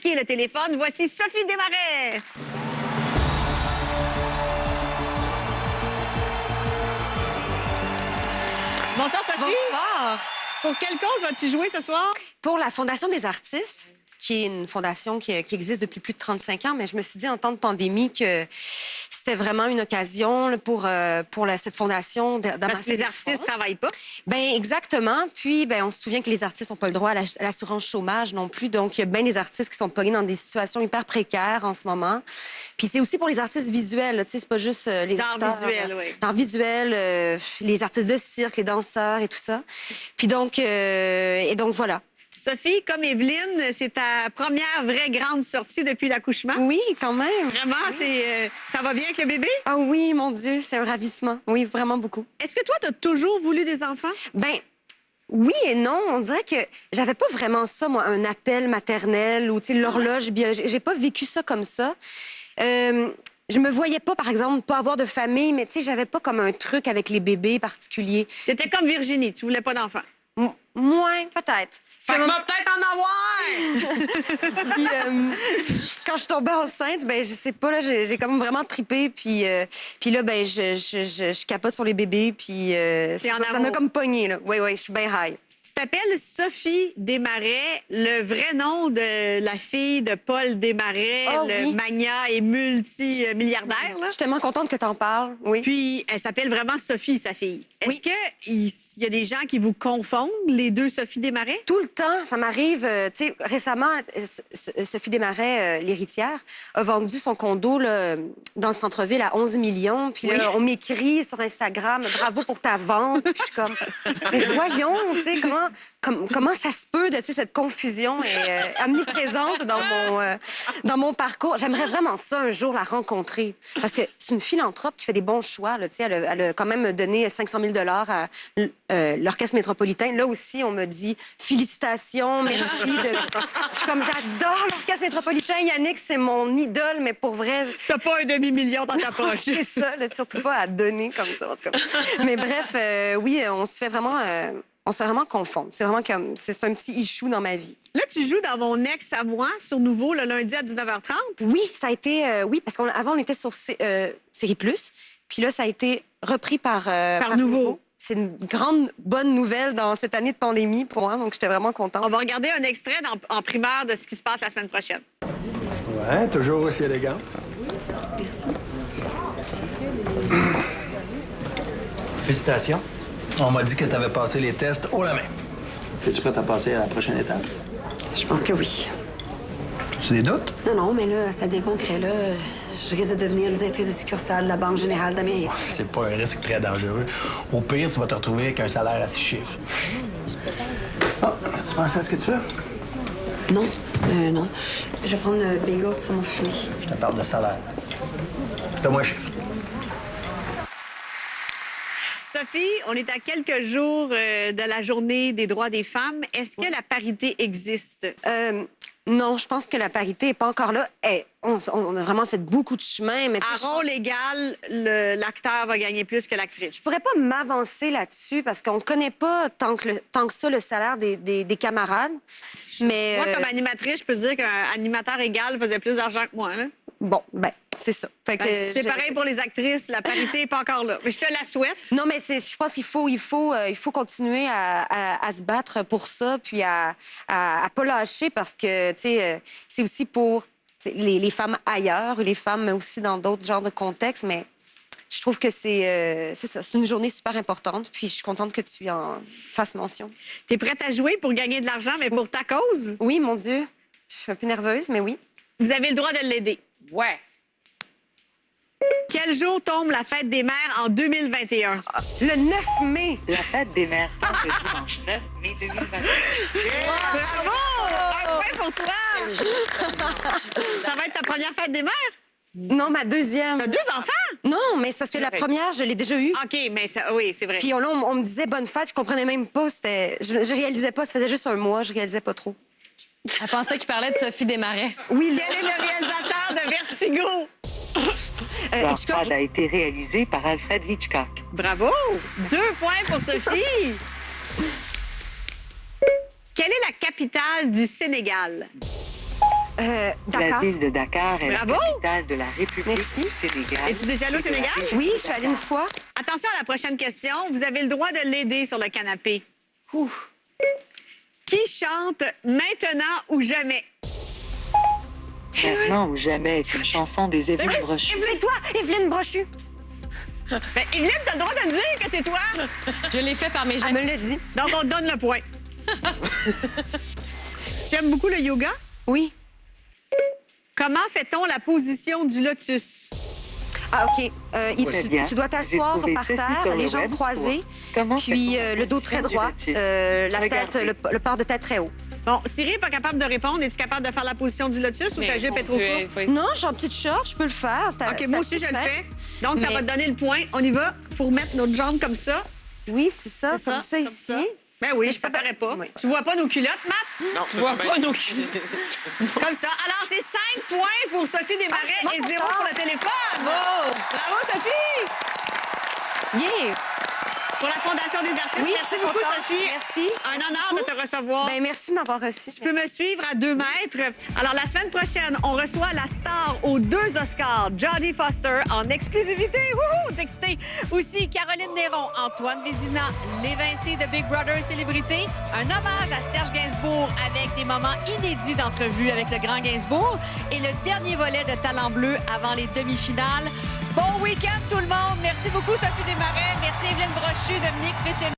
Qui est le téléphone? Voici Sophie Desmarais. Bonsoir, Sophie. Bonsoir. Pour quelle cause vas-tu jouer ce soir? Pour la Fondation des artistes, qui est une fondation qui existe depuis plus de 35 ans, mais je me suis dit en temps de pandémie que c'était vraiment une occasion là, pour cette fondation d'amasser Parce que les des artistes fonds. ne travaillent pas. Ben exactement. Puis, on se souvient que les artistes n'ont pas le droit à l'assurance chômage non plus. Donc, il y a bien des artistes qui sont pognés dans des situations hyper précaires en ce moment. Puis, c'est aussi pour les artistes visuels. Tu sais, c'est pas juste les L'art acteurs. visuel, oui. L'art visuel, les artistes de cirque, les danseurs et tout ça. Puis donc, voilà. Sophie, comme Evelyne, c'est ta première vraie grande sortie depuis l'accouchement. Oui, quand même. Vraiment, ça va bien avec le bébé? Ah oui, mon Dieu, c'est un ravissement. Oui, vraiment beaucoup. Est-ce que toi, tu as toujours voulu des enfants? Ben oui et non. On dirait que j'avais pas vraiment ça, moi, un appel maternel ou, tu sais, l'horloge biologique. J'ai pas vécu ça comme ça. Je me voyais pas, par exemple, pas avoir de famille, mais tu sais, j'avais pas comme un truc avec les bébés particuliers. Tu étais comme Virginie, tu voulais pas d'enfants. Moins, peut-être. Fait que va peut-être en avoir! Puis, quand je suis tombée enceinte, je sais pas, là, j'ai comme vraiment trippé. Puis là, je capote sur les bébés. Puis ça m'a comme pogné, là. Oui, je suis bien high. Tu t'appelles Sophie Desmarais, le vrai nom de la fille de Paul Desmarais, Oh, le oui. magnat et multimilliardaire. Là. Je suis tellement contente que t'en parles. Oui. Puis, elle s'appelle vraiment Sophie, sa fille. Est-ce Oui. qu'il y a des gens qui vous confondent, les deux Sophie Desmarais? Tout le temps, ça m'arrive. Tu sais, récemment, Sophie Desmarais, l'héritière, a vendu son condo là, dans le centre-ville à 11 millions. Puis là, on m'écrit sur Instagram, bravo pour ta vente. Puis je suis comme, mais voyons, tu sais, comment ça se peut de, tu sais, cette confusion est omniprésente dans mon parcours. J'aimerais vraiment ça un jour la rencontrer. Parce que c'est une philanthrope qui fait des bons choix. Là, tu sais, elle a quand même donné 500 000 à l'Orchestre métropolitain. Là aussi, on me dit félicitations, merci. Je suis comme, j'adore l'Orchestre métropolitain. Yannick, c'est mon idole, mais pour vrai... T'as pas un demi-million dans ta poche. C'est ça, là, surtout pas à donner comme ça. En tout cas. Mais bref, oui, on se fait vraiment confondre. C'est vraiment comme... C'est un petit issue dans ma vie. Là, tu joues dans Mon ex à moi, sur Nouveau, le lundi à 19h30. Oui, ça a été... oui, parce qu'avant, on était sur Série Plus. Puis là, ça a été repris par Nouveau. C'est une grande bonne nouvelle dans cette année de pandémie pour moi, donc j'étais vraiment contente. On va regarder un extrait en primeur de ce qui se passe la semaine prochaine. Ouais, toujours aussi élégante. Félicitations. On m'a dit que tu avais passé les tests haut la main. Es-tu prête à passer à la prochaine étape? Je pense que oui. Tu des doutes? Non, mais là, ça devient concret, là. Je risque de devenir directrice de succursale de la Banque générale d'Amérique. C'est pas un risque très dangereux. Au pire, tu vas te retrouver avec un salaire à 6 chiffres. Oh, tu penses à ce que tu fais? Non, non. Je vais prendre le bagel sur mon fumé. Je te parle de salaire. Donne-moi un chiffre. Sophie, on est à quelques jours de la journée des droits des femmes. Est-ce que la parité existe? Non, je pense que la parité n'est pas encore là. On a vraiment fait beaucoup de chemin, mais... À rôle égal, l'acteur va gagner plus que l'actrice. Je pourrais pas m'avancer là-dessus parce qu'on connaît pas tant que ça le salaire des camarades. Mais Moi, comme animatrice, je peux dire qu'un animateur égal faisait plus d'argent que moi. Là. bon, c'est ça. Fait que C'est pareil pour les actrices. La parité n'est pas encore là. Mais je te la souhaite. Non, mais je pense qu'il faut continuer à se battre pour ça, puis à pas lâcher parce que, tu sais, c'est aussi pour les femmes ailleurs, les femmes aussi dans d'autres genres de contextes, mais je trouve que c'est ça. C'est une journée super importante, puis je suis contente que tu en fasses mention. Tu es prête à jouer pour gagner de l'argent, mais pour ta cause? Oui, mon Dieu. Je suis un peu nerveuse, mais oui. Vous avez le droit de l'aider. Ouais. Quel jour tombe la fête des mères en 2021? Le 9 mai. La fête des mères tombe le dimanche 9 mai 2021. Bravo! Un point pour toi! Ça va être ta première fête des mères? Non, ma deuxième. T'as 2 enfants? Non, mais c'est parce que la première, je l'ai déjà eue. OK, mais oui, c'est vrai. Puis là, on me disait bonne fête, je comprenais même pas. Je réalisais pas, ça faisait juste un mois, je réalisais pas trop. Elle pensait qu'il parlait de Sophie Desmarais. Oui, Quel est le réalisateur de Vertigo? L'enfade a été réalisé par Alfred Hitchcock. Bravo! 2 points pour Sophie. Quelle est la capitale du Sénégal? La Dakar. ville de Dakar est Bravo! la capitale de la République Merci. du Sénégal. Es-tu déjà allé au et de la Sénégal? région Oui, de je suis allée une Dakar. fois. Attention à la prochaine question. Vous avez le droit de l'aider sur le canapé. Ouh. Qui chante Maintenant ou jamais? Maintenant ou jamais est une chanson des Évelyne Brochu. C'est toi, Evelyne Brochu. Ben, Evelyne, t'as le droit de me dire que c'est toi. Je l'ai fait par mes Elle gestes. me l'a dit. Donc, on te donne le point. Tu aimes beaucoup le yoga? Oui. Comment fait-on la position du lotus? Ah, OK. Très bien. Tu dois J'ai t'asseoir trouvé par ceci terre, sur les le jambes web. croisées, Comment puis fait-on la le dos très position droit, du lotus? la tête, Regardez. le port de tête très haut. Bon, Siri n'est pas capable de répondre. Es-tu capable de faire la position du lotus ou ta jupe est trop courte? Non, j'ai un petit short, je peux le faire. OK, moi aussi, je le fais. Donc, ça Mais- va te donner le point. On y va. Il faut remettre notre jambe comme ça. Oui, c'est ça, C'est comme ça comme ici. ça. Ben oui, Mais ça c'est pas- paraît pas. Oui. Tu vois pas nos culottes, Matt? Non, tu vois pas nos Comme ça. Alors, c'est 5 points pour Sophie Desmarais Ah, je suis et 0 contente. pour le téléphone. Bravo, Sophie! Yeah! Pour la Fondation des artistes. Oui, Merci c'est beaucoup, contente. Sophie. Merci. Un honneur de te recevoir. Ben, merci de m'avoir reçu. Tu peux me suivre à 2 mètres. Alors, la semaine prochaine, on reçoit la star aux 2 Oscars, Jodie Foster, en exclusivité. Wouhou! Textez. Aussi, Caroline Néron, Antoine Vézina, l'Évincé de Big Brother Célébrité. Un hommage à Serge Gainsbourg avec des moments inédits d'entrevue avec le grand Gainsbourg. Et le dernier volet de Talent Bleu avant les demi-finales. Bon week-end, tout le monde. Merci beaucoup, Sophie Desmarais. Merci, Evelyne Brochu, Dominique Fils-Aimé.